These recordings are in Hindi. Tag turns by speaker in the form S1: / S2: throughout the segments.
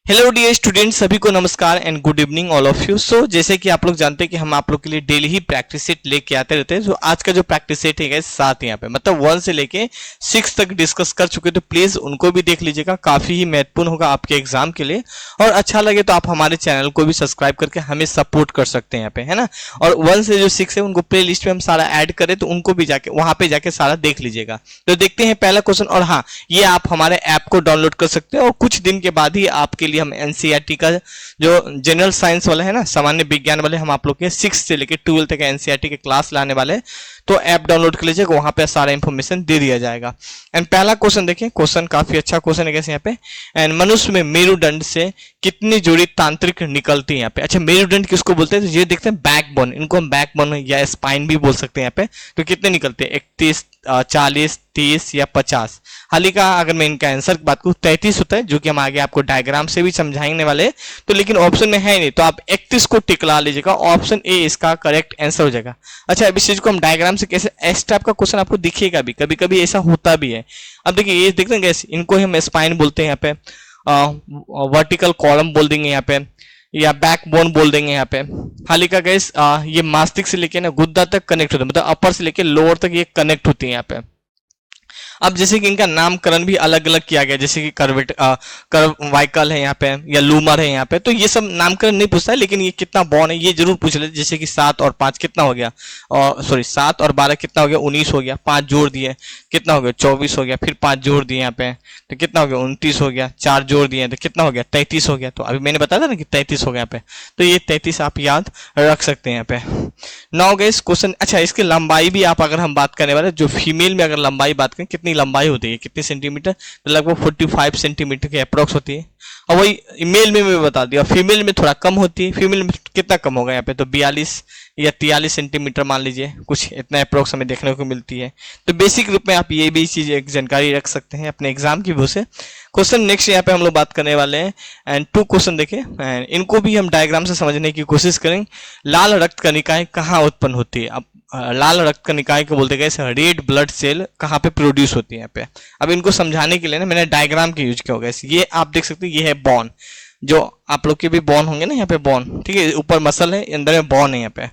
S1: हेलो डियर स्टूडेंट्स, सभी को नमस्कार and good evening all of you. So जैसे कि आप लोग जानते हैं कि हम आप लोग के लिए डेली ही प्रैक्टिस सेट लेके आते रहते हैं। तो आज का जो प्रैक्टिस सेट है गाइस 7 यहाँ पे मतलब 1 से लेके 6 तक डिस्कस कर चुके, तो प्लीज उनको भी देख लीजिएगा, काफी ही महत्वपूर्ण होगा आपके एग्जाम के लिए। और अच्छा लगे तो आप हमारे चैनल को भी सब्सक्राइब करके हमें सपोर्ट कर सकते हैं यहाँ पे, है ना। और 1 से जो 6 है उनको प्ले लिस्ट में हम सारा ऐड करें, तो उनको भी जाके वहां पे जाके सारा देख लीजिएगा। तो देखते हैं पहला क्वेश्चन। और हाँ, ये आप हमारे ऐप को डाउनलोड कर सकते हैं और कुछ दिन के बाद ही आपके लिए हम एनसीईआरटी का जो जनरल साइंस वाला है ना, सामान्य विज्ञान वाले, हम आप लोग के 6 से लेकर 12 तक एनसीईआरटी के क्लास लाने वाले हैं। तो ऐप डाउनलोड कर लीजिएगा, वहां पे सारा इंफॉर्मेशन दे दिया जाएगा। एंड पहला क्वेश्चन देखिए, क्वेश्चन काफी अच्छा क्वेश्चन है कैसे यहाँ पे। एंड मनुष्य में मेरुदंड से कितनी जोड़ी तांत्रिक निकलती है यहाँ पे। अच्छा, मेरुदंड किसको बोलते हैं? तो ये देखते हैं बैकबोन, इनको हम बैकबोन या स्पाइन भी बोल सकते हैं यहाँ पे। तो कितने निकलते हैं? 31, 40, 30 या 50? हाल ही का अगर मैं इनका आंसर की बात करूं 33 होता है, जो कि हम आगे आपको डायग्राम से भी समझाने वाले। तो लेकिन ऑप्शन में है नहीं, तो आप 31 को टिक ला लीजिएगा, ऑप्शन ए इसका करेक्ट आंसर हो जाएगा। अच्छा, अब इस चीज को हम डायग्राम से कैसे, इस टाइप का क्वेश्चन आपको दिखेगा भी, कभी कभी ऐसा होता भी है। अब देखिए ये देखते हैं कैसे, इनको हम स्पाइन बोलते हैं यहाँ पे, वर्टिकल कॉलम बोल देंगे यहाँ पे, या बैकबोन बोल देंगे यहाँ पे। हाल ही का गैस ये मस्तिष्क से लेके ना गुद्दा तक कनेक्ट होता है, मतलब अपर से लेके लोअर तक ये कनेक्ट होती है यहाँ पे। अब जैसे कि इनका नामकरण भी अलग अलग किया गया, जैसे कि कर्वाइकल है यहाँ पे, या लूमर है यहाँ पे। तो ये सब नामकरण नहीं पूछता है, लेकिन ये कितना बॉन्ड है ये जरूर पूछ लेते। जैसे कि 7 और 5 कितना हो गया, और सॉरी 7 और 12 कितना हो गया, 19 हो गया। 5 जोड़ दिए कितना हो गया, 24 हो गया। फिर 5 जोड़ दिए यहाँ पे तो कितना हो गया, 29 हो गया। 4 जोड़ दिए तो कितना हो गया, 33 हो गया। तो अभी मैंने बताया था ना कि 33 हो गया यहाँ पे, तो ये 33 आप याद रख सकते हैं यहाँ पे। नाउ गाइस क्वेश्चन, अच्छा इसकी लंबाई भी आप अगर हम बात करने वाले, जो फीमेल में अगर लंबाई बात करें, कितनी लंबाई होती है, कितने सेंटीमीटर? तो लगभग 45 सेंटीमीटर के अप्रोक्स होती है। और वही मेल में मैं बता दिया, फीमेल में थोड़ा कम होती है। फीमेल में कितना कम होगा यहाँ पे, तो 42 या 43 सेंटीमीटर मान लीजिए, कुछ इतना अप्रोक्स हमें देखने को मिलती है। तो बेसिक रूप में आप ये भी चीज एक जानकारी रख सकते हैं अपने एग्जाम की वजह से। क्वेश्चन नेक्स्ट यहाँ पे हम लोग बात करने वाले हैं। एंड 2 क्वेश्चन देखें, इनको भी हम डायग्राम से समझने की कोशिश करेंगे। लाल रक्त कणिकाएं कहाँ उत्पन्न होती है? अब लाल रक्त कणिकाएं को बोलते हैं रेड ब्लड सेल, कहाँ पे प्रोड्यूस होती है यहाँ पे। अब इनको समझाने के लिए ना मैंने डायग्राम के यूज किया होगा। ये आप देख सकते हैं, ये है बॉन, जो आप लोग के भी बॉन होंगे ना यहाँ पे, बॉन, ठीक है। ऊपर मसल है, अंदर में बॉन है यहाँ पे।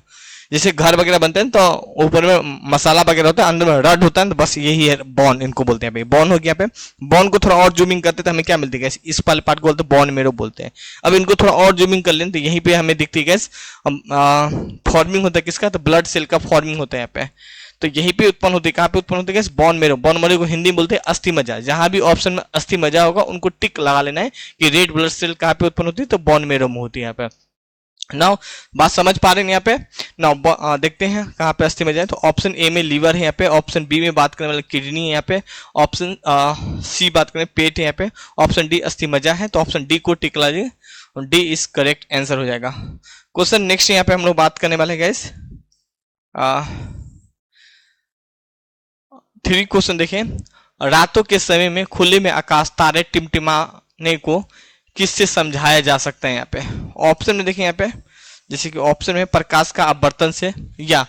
S1: जैसे घर वगैरह बनते हैं तो ऊपर में मसाला वगैरह होता है, अंदर में रड होता है, तो बस यही है बॉन, इनको बोलते हैं भाई। बॉन हो गया पे। बॉन को थोड़ा और जूमिंग करते तो हमें क्या मिलती है, इस वाले पार्ट को बोलते हैं बॉन मेरो बोलते हैं। अब इनको थोड़ा और जूमिंग कर लें तो यहीं पे हमें दिखती है फॉर्मिंग होता है किसका, तो ब्लड सेल का फॉर्मिंग होता है यहाँ पे। तो यहीं पे उत्पन्न होती है, कहाँ पे उत्पन्न होती है, बॉन मेरो। बॉन मेरो को हिंदी में बोलते हैं अस्थि मज्जा। जहां भी ऑप्शन में अस्थि मज्जा होगा उनको टिक लगा लेना है कि रेड ब्लड सेल कहाँ पे उत्पन्न होती है, तो बॉन मेरो में होती है यहाँ पे। नाउ बात समझ पा रहे हैं यहाँ पे। नाउ देखते हैं कहाँ पे अस्थि मज्जा है। तो ऑप्शन ए में लीवर है यहाँ पे, ऑप्शन बी में बात करें वाले किडनी है यहाँ पे, ऑप्शन सी बात करें पेट है यहाँ पे, ऑप्शन डी अस्थि मज्जा है। तो ऑप्शन डी को टिक लीजिए, डी इज करेक्ट आंसर हो जाएगा। क्वेश्चन नेक्स्ट यहाँ पे हम लोग बात करने वाले गाइस। 3 क्वेश्चन देखें। रातों के समय में खुले में आकाश तारे टिमटिमाने को किससे समझाया जा सकता है यहाँ पे? ऑप्शन में देखें यहाँ पे, जैसे कि ऑप्शन में प्रकाश का अपवर्तन से, या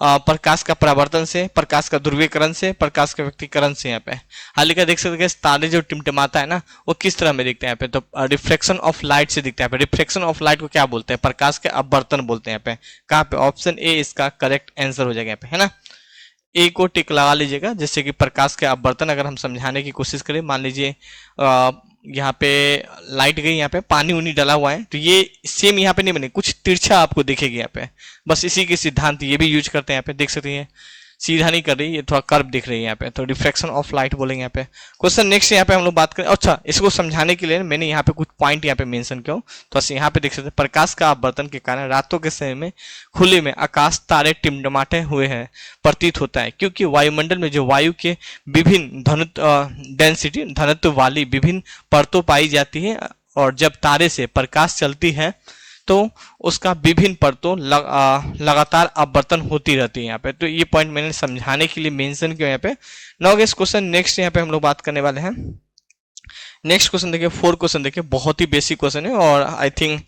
S1: प्रकाश का परावर्तन से, प्रकाश का ध्रुवीकरण से, प्रकाश का व्यक्तीकरण से। यहाँ पे हाल का देख सकते हैं तारे जो टिमटिमाता है ना, वो किस तरह में दिखते हैं यहाँ पे, तो रिफ्लेक्शन ऑफ लाइट से दिखता है। रिफ्लेक्शन ऑफ लाइट को क्या बोलते हैं? प्रकाश के अपवर्तन बोलते हैं यहाँ पे। कहाँ पे? ऑप्शन ए इसका करेक्ट आंसर हो जाएगा यहाँ पे, है ना। ए को टिक लगा लीजिएगा। जैसे कि प्रकाश के अपवर्तन अगर हम समझाने की कोशिश करें, मान लीजिए यहाँ पे लाइट गई, यहाँ पे पानी उनी डाला हुआ है, तो ये सेम यहाँ पे नहीं बने, कुछ तिरछा आपको दिखेगी यहाँ पे। बस इसी के सिद्धांत ये भी यूज करते हैं यहाँ पे, देख सकते हैं सीधा नहीं कर रही, ये थोड़ा कर्व दिख रही है यहाँ पे, तो रिफ्लेक्शन ऑफ लाइट बोलेंगे यहाँ पे। क्वेश्चन नेक्स्ट यहाँ पे हम लोग बात करें। अच्छा, इसको समझाने के लिए मैंने यहाँ पे कुछ पॉइंट यहाँ पे मेंशन किया, तो यहाँ पे देख सकते हैं प्रकाश का अपवर्तन के कारण रातों के समय में खुले में आकाश तारे टिमटिमाते हुए हैं प्रतीत होता है, क्योंकि वायुमंडल में जो वायु के विभिन्न डेंसिटी घनत्व वाली विभिन्न परतों पाई जाती है, और जब तारे से प्रकाश चलती है तो उसका विभिन्न परतों लगातार अपवर्तन होती रहती है यहाँ पे। तो ये पॉइंट मैंने समझाने के लिए मेंशन किया यहाँ पे। नाउ गाइस क्वेश्चन नेक्स्ट यहाँ पे हम लोग बात करने वाले हैं। नेक्स्ट क्वेश्चन देखिए, 4 क्वेश्चन देखिए, बहुत ही बेसिक क्वेश्चन है और आई थिंक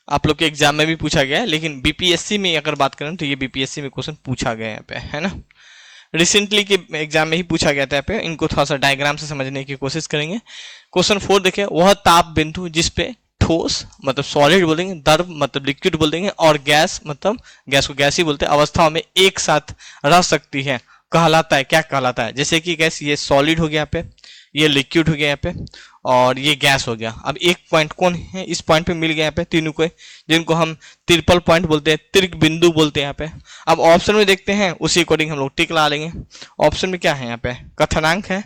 S1: आप लोग के एग्जाम में भी पूछा गया है, लेकिन बीपीएससी में अगर बात करें तो ये बीपीएससी में क्वेश्चन पूछा गया है यहाँ पे, है ना। रिसेंटली के एग्जाम में ही पूछा गया था यहाँ पे। इनको थोड़ा सा डायग्राम से समझने की कोशिश करेंगे। क्वेश्चन 4 देखिए, वह ताप बिंदु जिस पे ठोस मतलब सॉलिड बोल देंगे, द्रव मतलब लिक्विड बोल देंगे, और गैस मतलब गैस को गैस ही बोलते हैं, अवस्थाओं में एक साथ रह सकती है कहलाता है। क्या कहलाता है? जैसे कि गैस ये सॉलिड हो गया यहाँ पे, ये लिक्विड हो गया यहाँ पे, और ये गैस हो गया। अब एक पॉइंट कौन है इस पॉइंट पे मिल गया यहाँ पे तीनों को, जिनको हम ट्रिपल पॉइंट बोलते हैं, त्रिक बिंदु बोलते हैं यहाँ पे। अब ऑप्शन में देखते हैं, उसी अकॉर्डिंग हम लोग टिक लगा लेंगे। ऑप्शन में क्या है यहाँ पे? कथनांक है,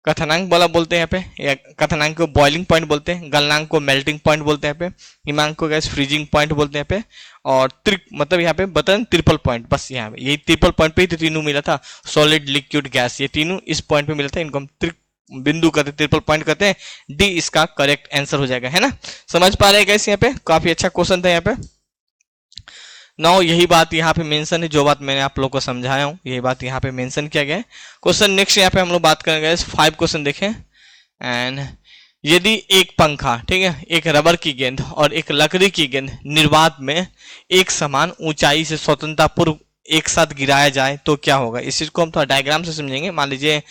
S1: कथनांक वाला बोलते हैं यहाँ पे, या कथनांक को बॉइलिंग पॉइंट बोलते हैं, गलनांक को मेल्टिंग पॉइंट बोलते हैं यहाँ पे, हिमांक को गैस फ्रीजिंग पॉइंट बोलते हैं यहाँ पे, और त्रिक मतलब यहाँ पे बटन ट्रिपल पॉइंट। बस यहाँ पे यही ट्रिपल पॉइंट पे ही तो तीनों मिला था, सॉलिड लिक्विड गैस, ये तीनों इस पॉइंट पे मिला था, इनको हम त्रिक बिंदु कहते हैं, ट्रिपल पॉइंट कहते हैं। डी इसका करेक्ट आंसर हो जाएगा, है ना। समझ पा रहे हैं गैस? यहाँ पे काफी अच्छा क्वेश्चन था यहाँ पे। नाउ यही बात यहाँ पे मेंशन है, जो बात मैंने आप लोग को समझाया हूँ यही बात यहाँ पे मेंशन किया गया है। क्वेश्चन नेक्स्ट यहाँ पे हम लोग बात करेंगे 5 क्वेश्चन देखें। एंड यदि एक पंखा, ठीक है, एक रबर की गेंद और एक लकड़ी की गेंद निर्वात में एक समान ऊंचाई से स्वतंत्रतापूर्व एक साथ गिराया जाए तो क्या होगा? इस चीज को हम थोड़ा डायग्राम से समझेंगे। मान लीजिए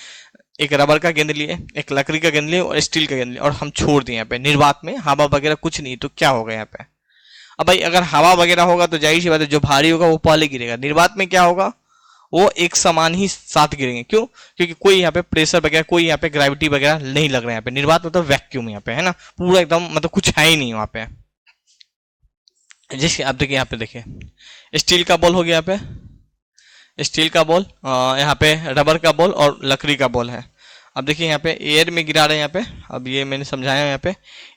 S1: एक रबर का गेंद लिए, एक लकड़ी का गेंद लिए और स्टील का गेंद लिए, और हम छोड़ दिए यहाँ पे निर्वात में, हवा वगैरह कुछ नहीं, तो क्या होगा यहाँ पे? अब भाई अगर हवा वगैरह होगा तो जाहिर सी बात है जो भारी होगा वो पहले गिरेगा। निर्वात में क्या होगा? वो एक समान ही साथ गिरेंगे। क्यों? क्योंकि कोई यहाँ पे प्रेशर वगैरह, कोई यहाँ पे ग्रेविटी वगैरह नहीं लग रहा है यहाँ पे। निर्वात मतलब वैक्यूम यहाँ पे, है ना, पूरा एकदम मतलब कुछ है ही नहीं वहां पे। जैसे आप देखिए यहाँ पे, देखिए स्टील का बॉल हो गया यहाँ पे, स्टील का बॉल, यहाँ पे रबर का बॉल और लकड़ी का बॉल है। अब देखिए यहाँ पे एयर में गिरा रहे हैं यहाँ पे, अब ये मैंने समझाया यहाँ पे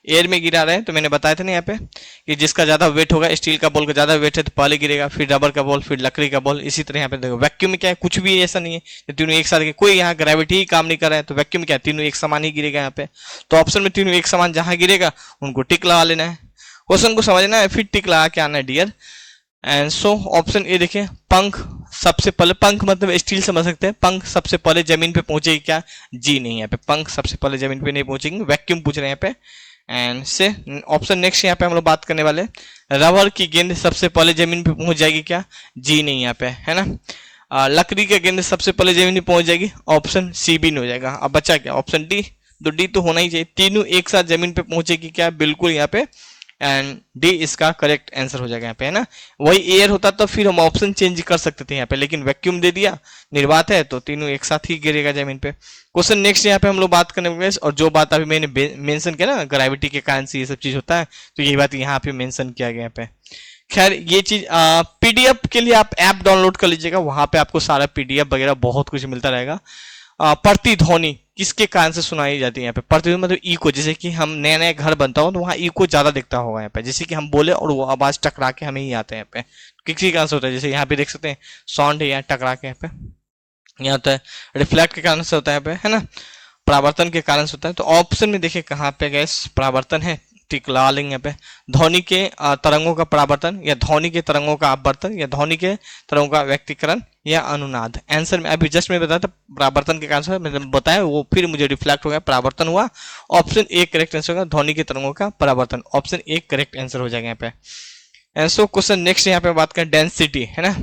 S1: एयर में गिरा रहे हैं, तो मैंने बताया था ना यहाँ पे कि जिसका ज्यादा वेट होगा, स्टील का बॉल का ज्यादा वेट है तो पहले गिरेगा, फिर रबर का बॉल, फिर लकड़ी का बॉल। इसी तरह यहाँ पे देखो वैक्यूम में क्या है, कुछ भी ऐसा नहीं है, तीनों एक साथ, कोई यहाँ ग्रेविटी ही काम नहीं कर रहा है, तो वैक्यूम क्या है, तीनों एक समान ही गिरेगा यहाँ पे। तो ऑप्शन में तीनों एक समान जहां गिरेगा उनको टिक लगा लेना है, क्वेश्चन को समझना है, फिर टिक लगा के आना है dear. And so option A देखिए, पंख सबसे पहले, पंख मतलब स्टील समझ सकते हैं, पंख सबसे पहले जमीन पे पहुंचेगी क्या? जी नहीं, यहाँ पे पंख सबसे पहले जमीन पे नहीं पहुंचेंगे, वैक्यूम पूछ रहे हैं यहाँ पे। एंड से ऑप्शन नेक्स्ट यहाँ पे हम लोग बात करने वाले, रबर की गेंद सबसे पहले जमीन पे पहुंच जाएगी क्या? जी नहीं यहाँ पे, है ना। लकड़ी की गेंद सबसे पहले जमीन पे पहुंच जाएगी, ऑप्शन सी भी नहीं हो जाएगा। अब बचा क्या? ऑप्शन डी, तो डी तो होना ही चाहिए, तीनों एक साथ जमीन पे पहुंचेगी क्या? बिल्कुल यहाँ पे, एंड डी इसका करेक्ट आंसर हो जाएगा यहाँ पे, है ना। वही एयर होता तो फिर हम ऑप्शन चेंज कर सकते थे यहाँ पे, लेकिन वैक्यूम दे दिया, निर्वात है, तो तीनों एक साथ ही गिरेगा जमीन पे। क्वेश्चन नेक्स्ट यहाँ पे हम लोग बात करने वाले, और जो बात अभी मैंने मेंशन किया ना, ग्रेविटी के कारण से ये सब चीज होता है, तो यही बात यहाँ पे मेंशन किया गया यहाँ पे। खैर ये चीज पीडीएफ के लिए आप ऐप डाउनलोड कर लीजिएगा, वहां पे आपको सारा पीडीएफ वगैरह बहुत कुछ मिलता रहेगा। प्रतिध्वनि किसके कारण से सुनाई जाती है यहाँ पे? प्रतिध्वनि मतलब इको, जैसे कि हम नया नया घर बनता हो तो वहां इको ज्यादा दिखता होगा यहाँ पे, जैसे कि हम बोले और वो आवाज टकरा के हमें ही आते हैं यहाँ पे, किसी कारण से होता है। जैसे यहाँ पे देख सकते हैं साउंड है यहाँ टकरा के, यहाँ पे यहाँ होता है रिफ्लेक्ट के कारण से होता है यहाँ पे, है ना, परावर्तन के कारण से होता है। तो ऑप्शन में देखिए कहाँ पे गैस परावर्तन है, टिक लगा लेंगे यहाँ पे। ध्वनि के तरंगों का परावर्तन, या ध्वनि के तरंगों का अपवर्तन, या ध्वनि के तरंगों का व्यक्तीकरण, या अनुनाद। आंसर में अभी जस्ट मैं बताया था परावर्तन के कारण से, मैंने बताया वो फिर मुझे रिफ्लेक्ट हो गया, परावर्तन हुआ। ऑप्शन ए करेक्ट आंसर होगा, ध्वनि के तरंगों का परावर्तन, ऑप्शन ए करेक्ट आंसर हो जाएगा यहाँ पे। एंड सो क्वेश्चन नेक्स्ट यहाँ पे बात करें डेंसिटी, है ना।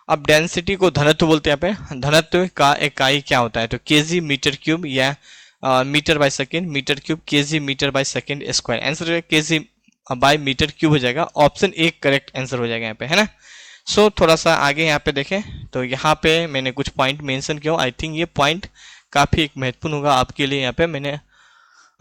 S1: अब डेंसिटी को घनत्व बोलते हैं यहाँ पे। घनत्व का इकाई क्या होता है? तो केजी मीटर क्यूब, या metre by second, metre cube, KG metre by second square. Answer है केजी बाय मीटर क्यूब हो जाएगा, ऑप्शन ए करेक्ट आंसर हो जाएगा यहाँ पे, है ना। सो थोड़ा सा आगे यहाँ पे देखें, तो यहाँ पे मैंने कुछ पॉइंट मेंशन किया, आई थिंक ये पॉइंट काफी एक महत्वपूर्ण होगा आपके लिए। यहाँ पे मैंने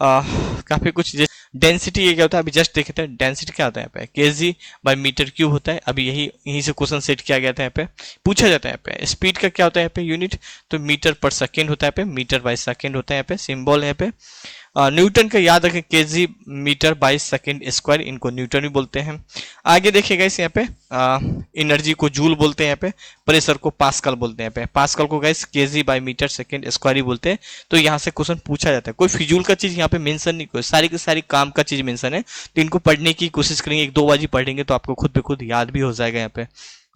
S1: काफी कुछ, डेंसिटी ये क्या होता है अभी जस्ट देखे थे, डेंसिटी क्या होता है यहाँ पे? केजी बाय मीटर क्यूब होता है। अभी यहीं से क्वेश्चन सेट किया गया था, यहाँ पे पूछा जाता है यहाँ पे। स्पीड का क्या होता है यहाँ पे? यूनिट, तो मीटर पर सेकेंड होता है यहाँ पे, मीटर बाय सेकेंड होता है यहाँ पे, सिंबल है यहाँ पे। न्यूटन का याद रखें, KG metre by second square, इनको न्यूटन भी बोलते हैं। आगे देखिएगा इस यहाँ पे एनर्जी को जूल बोलते हैं यहाँ पे, प्रेशर को पास्कल बोलते हैं यहाँ पे, पास्कल को guys kg by meter second square ही बोलते हैं। तो यहाँ से क्वेश्चन पूछा जाता है, कोई फिजूल का चीज यहाँ पे मेंशन नहीं, कोई सारी की सारी काम का चीज मेंशन है, तो इनको पढ़ने की कोशिश करेंगे, एक दो बार ही पढ़ेंगे तो आपको खुद पे खुद याद भी हो जाएगा यहाँ पे।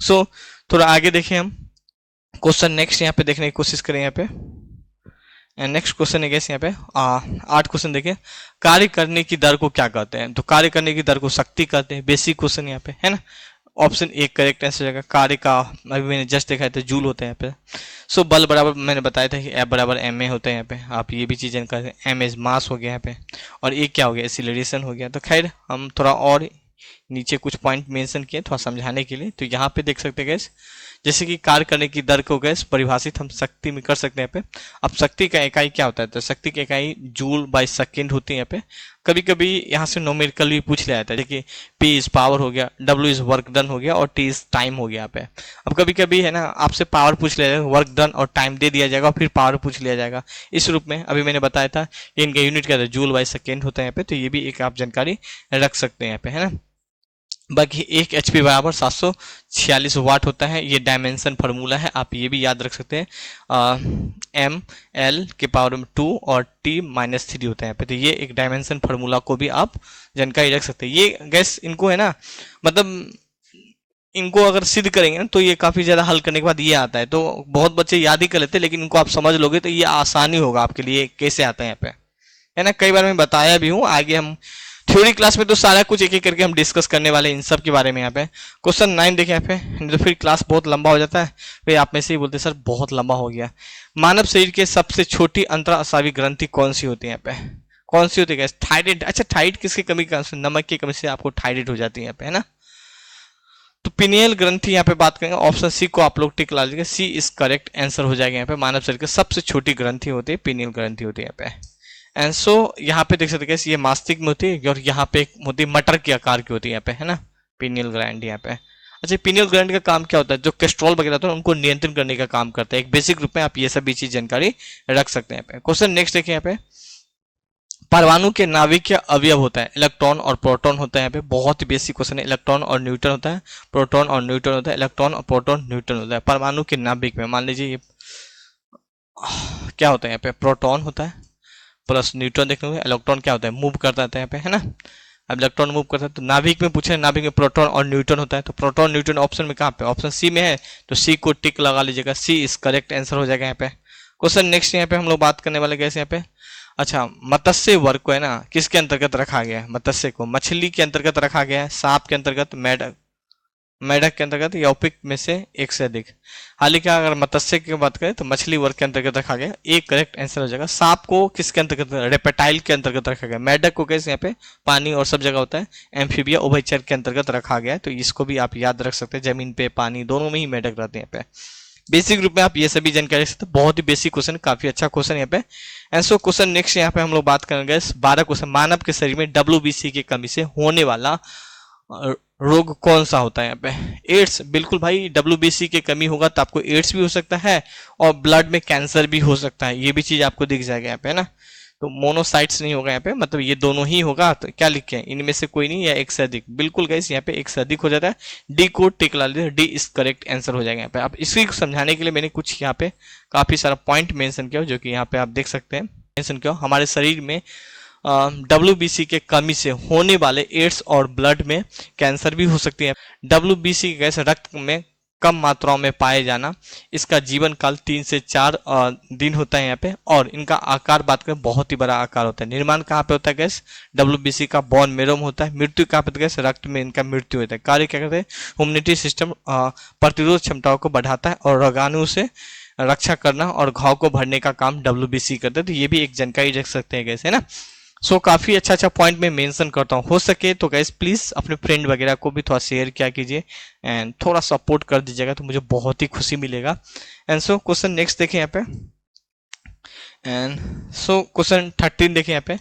S1: सो थोड़ा आगे देखें हम, क्वेश्चन नेक्स्ट यहाँ पे देखने की कोशिश करें यहाँ पे। नेक्स्ट क्वेश्चन है गैस यहाँ पे 8 क्वेश्चन देखिए, कार्य करने की दर को क्या कहते हैं? तो कार्य करने की दर को शक्ति कहते हैं, बेसिक क्वेश्चन यहाँ पे, है ना। ऑप्शन ए करेक्ट आंसर हो जाएगा। कार्य का अभी मैंने जस्ट देखा था जूल होते हैं यहाँ पे। सो बल बराबर मैंने बताया था कि एफ बराबर एम ए होता है यहाँ पे, आप ये भी चीज़ जानकारी हैं। एम एज मास हो गया यहाँ पे, और ए क्या हो गया, एक्सीलरेशन हो गया। तो खैर हम थोड़ा और नीचे कुछ पॉइंट मेंशन किए थोड़ा समझाने के लिए। तो यहाँ पे देख सकते हैं गैस, जैसे कि कार्य करने की दर को गैस परिभाषित हम शक्ति में कर सकते हैं यहाँ पे। अब शक्ति का इकाई क्या होता है, तो शक्ति की इकाई जूल बाय सेकेंड होती है यहाँ पे। कभी कभी यहाँ से न्यूमेरिकल भी पूछ लिया जाता है, देखिए P इज पावर हो गया, W इज वर्क डन हो गया, और T इज टाइम हो गया यहाँ पे। अब कभी कभी है ना आपसे पावर पूछ लिया जाएगा, वर्क डन और टाइम दे दिया जाएगा, और फिर पावर पूछ लिया जाएगा इस रूप में। अभी मैंने बताया था कि इनका यूनिट क्या था, जूल बाय सेकेंड होता है यहाँ पे। तो ये भी एक आप जानकारी रख सकते हैं यहाँ पे, है ना। बाकी 1 HP बराबर 746 वाट होता है, ये डायमेंशन फार्मूला है, आप ये भी याद रख सकते हैं। एम एल के पावर में 2 और T-3 होता है यहाँ पे। तो ये एक डायमेंशन फार्मूला को भी आप जानकारी रख सकते हैं। ये गैस इनको है ना, मतलब इनको अगर सिद्ध करेंगे ना तो ये काफी ज्यादा हल करने के बाद ये आता है। तो बहुत बच्चे याद ही कर लेते हैं, लेकिन इनको आप समझ लोगे तो ये आसानी होगा आपके लिए कैसे आता है यहाँ पे, है ना। कई बार मैं बताया भी हूँ, आगे हम थ्योरी क्लास में तो सारा कुछ एक एक करके हम डिस्कस करने वाले इन सब के बारे में यहाँ पे। क्वेश्चन 9 देखें यहाँ पे, तो फिर क्लास बहुत लंबा हो जाता है, फिर आप में से ही बोलते हैं सर बहुत लंबा हो गया। मानव शरीर के सबसे छोटी अंतरास्रावी ग्रंथि कौन सी होती है यहाँ पे, कौन सी होती है? थायराइड। अच्छा, थायराइड किसकी कमी का, नमक की कमी से आपको थायराइड हो जाती है यहाँ पे, है ना। तो पिनियल ग्रंथि यहाँ पे बात करेंगे, ऑप्शन सी को आप लोग टिक ला लीजिए, सी इज करेक्ट आंसर हो जाएगा यहाँ पे। मानव शरीर की सबसे छोटी ग्रंथि होती है पिनियल ग्रंथि होती है यहाँ पे। एंड सो यहाँ पे देख सकते हैं ये मास्तिक में होती है, और यहाँ पे होती है मटर के आकार की होती है यहाँ पे, है ना, पिनियल ग्लैंड यहाँ पे। अच्छा, पिनियल ग्लैंड का काम क्या होता है, जो कोलेस्ट्रॉल वगैरह होता है उनको नियंत्रण करने का काम करता है। एक बेसिक रूप में आप ये सभी चीज जानकारी रख सकते हैं यहाँ पे। क्वेश्चन नेक्स्ट देखिए यहाँ पे, परमाणु के नाभिकीय अवयव होता है, इलेक्ट्रॉन और प्रोटॉन होता है यहाँ पे। बहुत ही बेसिक क्वेश्चन है, इलेक्ट्रॉन और न्यूट्रॉन होता है, प्रोटॉन और न्यूट्रॉन होता है, इलेक्ट्रॉन और प्रोटॉन न्यूट्रॉन होता है। परमाणु के नाभिक में मान लीजिए ये क्या होता है यहाँ पे, प्रोटॉन होता है प्लस न्यूट्रॉन देखने को, इलेक्ट्रॉन क्या होता है, मूव करता है यहाँ पे, है ना। अब इलेक्ट्रॉन मूव करता है, तो नाभिक में पूछे, नाभिक में प्रोटॉन और न्यूट्रॉन होता है। तो प्रोटॉन न्यूट्रॉन ऑप्शन में कहाँ पे, ऑप्शन सी में है, तो सी को टिक लगा लीजिएगा, सी इज करेक्ट आंसर हो जाएगा यहाँ पे। क्वेश्चन नेक्स्ट यहाँ पे हम लोग बात करने वाले कैसे यहाँ पे। अच्छा, मत्स्य वर्ग को है ना किसके अंतर्गत रखा गया है, मत्स्य को मछली के अंतर्गत रखा गया है, सांप के अंतर्गत, मेढक के अंतर्गत, या उपयुक्त में से एक से अधिक। हालांकि अगर मत्स्य की बात करें तो मछली वर्ग के अंतर्गत रखा गया, एक करेक्ट आंसर हो जाएगा। सांप को किसके अंतर्गत, रेप्टाइल के अंतर्गत रखा गया। मेढक को कैसे यहाँ पे पानी और सब जगह होता है, एम्फीबिया उभयचर के अंतर्गत रखा गया है। तो इसको भी आप याद रख सकते हैं, जमीन पे पानी दोनों में ही मेढक रहते हैं यहाँ पे। बेसिक रूप में आप ये सभी जानकारी सकते हैं, बहुत ही बेसिक क्वेश्चन, काफी अच्छा क्वेश्चन यहाँ पे। एंड सो क्वेश्चन नेक्स्ट यहाँ पे हम लोग बात करेंगे 12 क्वेश्चन, मानव के शरीर में WBC की कमी से होने वाला रोग कौन सा होता है यहाँ पे, एड्स। बिल्कुल भाई, WBC की कमी होगा तो आपको एड्स भी हो सकता है, और ब्लड में कैंसर भी हो सकता है, ये भी चीज आपको दिख जाएगा यहाँ पे, है ना। तो मोनोसाइट्स नहीं होगा यहाँ पे, मतलब ये दोनों ही होगा। तो क्या लिखे हैं, इनमें से कोई नहीं या एक से अधिक। बिल्कुल गाइस, यहाँ पे एक से अधिक हो जाता है, डी को टिक ला लीजिए, डी इज करेक्ट आंसर हो जाएगा यहाँ पे। अब इसी को समझाने के लिए मैंने कुछ यहाँ पे काफी सारा पॉइंट मेंशन किया, जो कि यहाँ पे आप देख सकते हैं मेंशन किया। हमारे शरीर में WBC के कमी से होने वाले एड्स और ब्लड में कैंसर भी हो सकती है। WBC कैसे रक्त में कम मात्राओं में पाए जाना, इसका जीवन काल 3 से 4 दिन होता है यहाँ पे, और इनका आकार बात करें बहुत ही बड़ा आकार होता है। निर्माण कहाँ पे होता है गैस, WBC का बोन मेरो में होता है। मृत्यु कहाँ पे गैस, रक्त में इनका मृत्यु होता है। कार्य क्या करते हैं, इम्यूनिटी सिस्टम प्रतिरोध क्षमताओं को बढ़ाता है, और रोगाणु से रक्षा करना और घाव को भरने का काम WBC करता है। तो ये भी एक जानकारी रख सकते हैं गैस, है ना। सो काफी अच्छा पॉइंट में मेंशन करता हूँ। हो सके तो गाइस प्लीज अपने फ्रेंड वगैरह को भी थोड़ा शेयर किया कीजिए, एंड थोड़ा सपोर्ट कर दीजिएगा, तो मुझे बहुत ही खुशी मिलेगा। एंड सो क्वेश्चन नेक्स्ट देखें यहाँ पे, एंड सो क्वेश्चन 13 देखें यहाँ पे,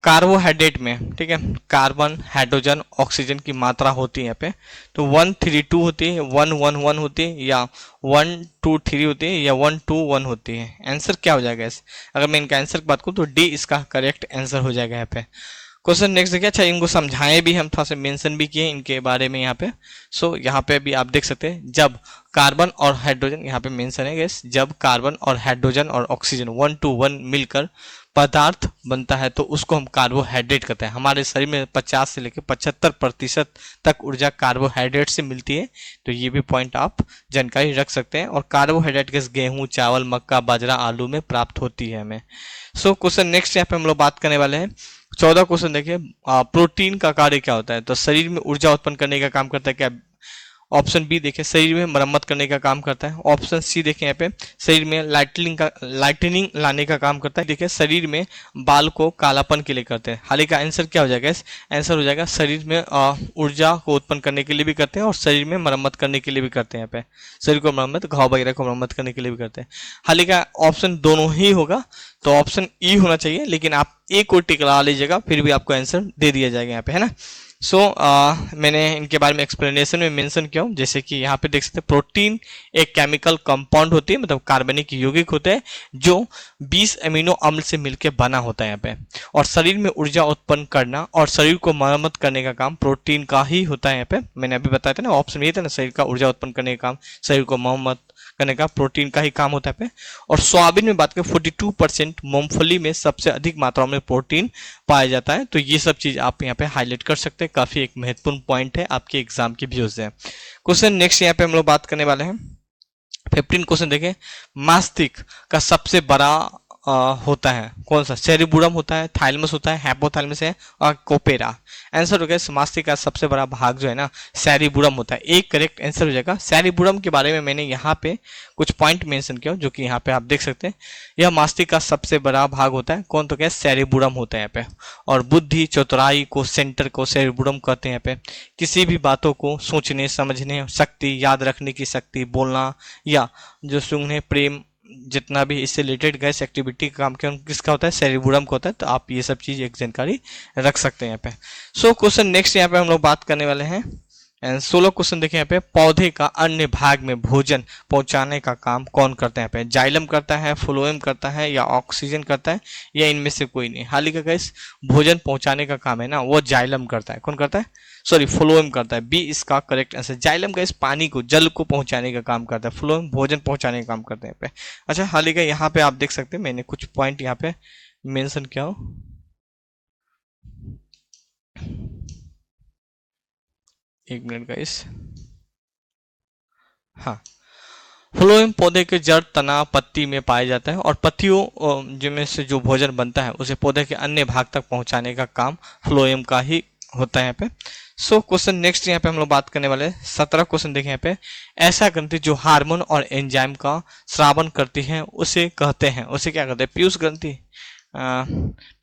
S1: कार्बोहाइड्रेट में, ठीक है, कार्बन, हाइड्रोजन, ऑक्सीजन की मात्रा होती है यहाँ पे। तो 132 होती है, 111 होती है, या 123 होती है, या 121 होती है। आंसर क्या हो जाएगा इस, अगर मैं इनका आंसर की बात करूँ तो डी इसका करेक्ट आंसर हो जाएगा यहाँ पे। क्वेश्चन नेक्स्ट देखिए। अच्छा, इनको समझाएं भी हम, थोड़ा सा मेंशन भी किए इनके बारे में यहाँ पे। सो यहाँ पे भी आप देख सकते हैं, जब कार्बन और हाइड्रोजन, यहाँ पे मेंशन है गैस, जब कार्बन और हाइड्रोजन और ऑक्सीजन 1 to 1 मिलकर पदार्थ बनता है तो उसको हम कार्बोहाइड्रेट कहते हैं। हमारे शरीर में 50 से लेकर 75% तक ऊर्जा कार्बोहाइड्रेट से मिलती है। तो ये भी पॉइंट आप जानकारी रख सकते हैं। और कार्बोहाइड्रेट गैस गेहूं, चावल, मक्का, बाजरा, आलू में प्राप्त होती है हमें। सो क्वेश्चन नेक्स्ट यहाँ पे हम लोग बात करने वाले हैं 14 क्वेश्चन देखिए, प्रोटीन का कार्य क्या होता है। तो शरीर में ऊर्जा उत्पन्न करने का काम करता है क्या, ऑप्शन बी देखें शरीर में मरम्मत करने का काम करता है। ऑप्शन सी देखें यहाँ पे शरीर में लाइटनिंग लाने का काम करता है। देखिए शरीर में बाल को कालापन के लिए करते हैं। हाल ही का आंसर क्या हो जाएगा? आंसर हो जाएगा शरीर में ऊर्जा को उत्पन्न करने के लिए भी करते हैं और शरीर में मरम्मत करने के लिए भी करते हैं। यहाँ पे शरीर को मरम्मत, घाव वगैरह को मरम्मत करने के लिए भी करते हैं। हाल ही का ऑप्शन दोनों ही होगा, तो ऑप्शन ई होना चाहिए, लेकिन आप एक को टिक लगा लीजिएगा फिर भी आपको आंसर दे दिया जाएगा यहाँ पे, है ना। सो मैंने इनके बारे में एक्सप्लेनेशन में मेंशन किया हूं, जैसे कि यहाँ पे देख सकते हैं प्रोटीन एक केमिकल कंपाउंड होती है, मतलब कार्बनिक यौगिक होते हैं जो 20 अमीनो अम्ल से मिलकर बना होता है यहाँ पे, और शरीर में ऊर्जा उत्पन्न करना और शरीर को मरम्मत करने का काम प्रोटीन का ही होता है यहाँ पे। मैंने अभी बताया था ना, ऑप्शन ये था ना, शरीर का ऊर्जा उत्पन्न करने का काम, शरीर को मरम्मत करने का प्रोटीन का ही काम होता है पे। और सोयाबीन में बात करें 42%, मूंगफली में सबसे अधिक मात्रा में प्रोटीन पाया जाता है। तो ये सब चीज आप यहाँ पे हाईलाइट कर सकते हैं, काफी एक महत्वपूर्ण पॉइंट है आपके एग्जाम के व्यूज से। क्वेश्चन नेक्स्ट यहाँ पे हम लोग बात करने वाले हैं 15 क्वेश्चन देखें। मस्तिष्क का सबसे बड़ा होता है कौन सा? सेरिबुरम होता है, थाइलमस होता है, हाइपोथैलेमस है और कोपेरा। आंसर हो गया मस्तिष्क का सबसे बड़ा भाग जो है ना सेरिबुरम होता है। एक करेक्ट आंसर हो जाएगा। सेरिबुरम के बारे में मैंने यहाँ पे कुछ पॉइंट मेंशन किया जो कि यहाँ पे आप देख सकते हैं। यह मस्तिष्क का सबसे बड़ा भाग होता है। कौन? तो क्या? सेरिबुरम होता है यहाँ पे। और बुद्धि, चतुराई को, सेंटर को सेरिबुरम कहते हैं यहाँ पे। किसी भी बातों को सोचने समझने शक्ति, याद रखने की शक्ति, बोलना या जो सूंघने, प्रेम, जितना भी इससे रिलेटेड गैस एक्टिविटी का काम किसका होता है? सेरिबुरम का होता है। तो आप ये सब चीज एक जानकारी रख सकते हैं यहाँ पे। सो क्वेश्चन नेक्स्ट यहाँ पे हम लोग बात करने वाले हैं 16 क्वेश्चन देखें यहाँ पे। पौधे का अन्य भाग में भोजन पहुंचाने का काम कौन करता है? यहाँ पे जाइलम करता है, फ्लोएम करता है या ऑक्सीजन करता है या इनमें से कोई नहीं। हाल ही का गैस भोजन पहुंचाने का काम है ना वो जाइलम करता है। कौन करता है? सॉरी, फ्लोएम करता है। बी इसका करेक्ट आंसर। जाइलम गैस पानी को, जल को पहुंचाने का काम करता है, फ्लोएम भोजन पहुंचाने का काम करता है यहाँ पे। अच्छा, हाल ही का यहाँ पे आप देख सकते हैं मैंने कुछ पॉइंट यहाँ पे मेंशन किया हो। एक मिनट गाइस। हाँ, फ्लोएम पौधे के जड़, तना, पत्ती में पाया जाता है और पत्तियों जिनमें से जो भोजन बनता है उसे पौधे के अन्य भाग तक पहुंचाने का काम फ्लोएम का ही होता है यहाँ पे। सो क्वेश्चन नेक्स्ट यहाँ पे हम लोग बात करने वाले 17 क्वेश्चन देखें यहाँ पे। ऐसा ग्रंथि जो हार्मोन और एंजाइम का स्रावन करती है उसे कहते हैं, उसे क्या कहते हैं? पीयूष ग्रंथि,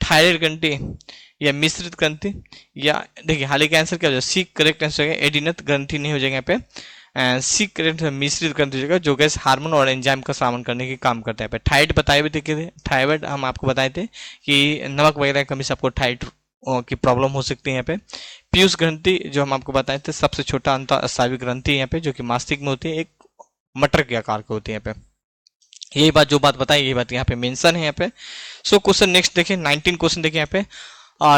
S1: थायराइड ग्रंथि या मिश्रित ग्रंथि या देखिए हाल ही का आंसर क्या हो जाएगा? सी करेक्ट आंसर हो जाएगा। एडिनत ग्रंथि नहीं हो जाएगा यहाँ पे। सी करेक्ट मिश्रित ग्रंथि हो जाएगा जो गैस हार्मोन और एंजाइम का स्रावन करने के काम करता है। थायराइड बताए हुए थे, थायराइड हम आपको बताए थे कि नमक वगैरह कमी से आपको थायराइड की प्रॉब्लम हो सकती है यहाँ पे। पीयूष ग्रंथि जो हम आपको बताए थे सबसे छोटा अंतःस्रावी ग्रंथि है यहाँ पे, जो कि मस्तिष्क में होती है, एक मटर के आकार की होती है यहाँ पे। यही बात जो बात बताई यही बात यहाँ पे मेंशन है यहाँ पे। सो क्वेश्चन नेक्स्ट देखें 19 क्वेश्चन देखें यहाँ पे।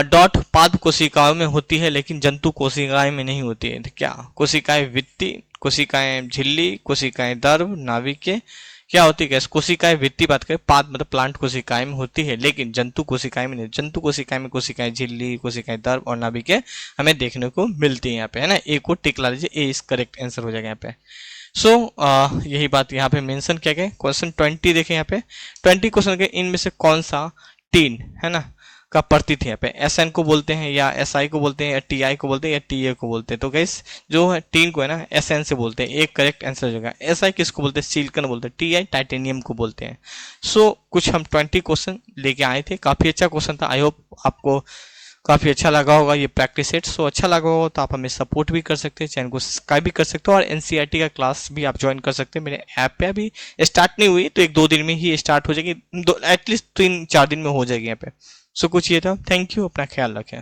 S1: डॉट पाद कोशिकाओं में होती है लेकिन जंतु कोशिकाएं में नहीं होती है। क्या? कोशिकाएं वित्तीय, कोशिकाएं झिल्ली, कोशिकाएं दर्भ, नाभिकीय, क्या होती है? कोशिकाएं वित्तीय बात करें, पाद मतलब प्लांट कोशिकाएं में होती है लेकिन जंतु कोशिकाएं में नहीं। जंतु कोशिकाएं में कोशिकाएं झिल्ली, कोशिकाएं दर्भ और नाभिकीय हमें देखने को मिलती है यहाँ पे, है ना। ए को टिक ला लीजिए, ए इस करेक्ट आंसर हो जाएगा यहाँ पे। सो यही बात यहाँ पे मेंशन किया गया। क्वेश्चन 20 देखें यहाँ पे। 20 क्वेश्चन के इनमें से कौन सा टीन है ना का प्रतीक है यहाँ पे? एसएन को बोलते हैं या एसआई को बोलते हैं या टीआई को बोलते हैं या टीए को बोलते हैं? तो गाइस जो है टीन को है ना एसएन से बोलते हैं, एक करेक्ट आंसर हो जाएगा। एसआई किसको बोलते हैं? सिलिकॉन बोलते हैं। टीआई टाइटेनियम को बोलते हैं। सो कुछ हम 20 क्वेश्चन लेके आए थे, काफी अच्छा क्वेश्चन था। आई होप आपको काफी अच्छा लगा होगा ये प्रैक्टिस सेट। सो अच्छा लगा होगा तो आप हमें सपोर्ट भी कर सकते हैं, चैनल को सब्सक्राइब भी कर सकते हो और एनसीईआरटी का क्लास भी आप ज्वाइन कर सकते हैं। मेरे ऐप पे अभी स्टार्ट नहीं हुई तो 1-2 दिन में ही स्टार्ट हो जाएगी, एटलीस्ट 3-4 दिन में हो जाएगी यहाँ पे। सो कुछ ये था। थैंक यू, अपना ख्याल रखें।